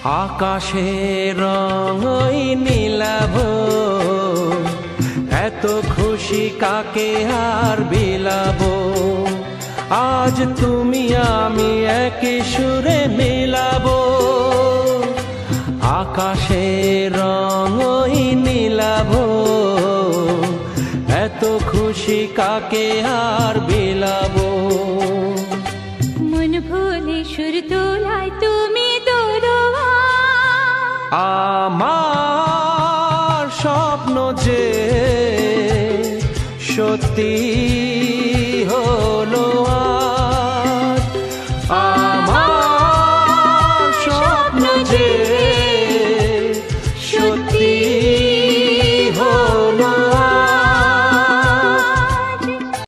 আকাশের রঙই নীলাভ, এত খুশি কাকে আর বিলাবো। আজ তুমি আমি একই সুরে মিলাবো। আকাশের রঙই নীলাভ, এত খুশি কাকে আর বিলাবো। মন ভুলে সুর তোলায় তুমি দোরোয়া, আমার স্বপ্ন যে সত্যি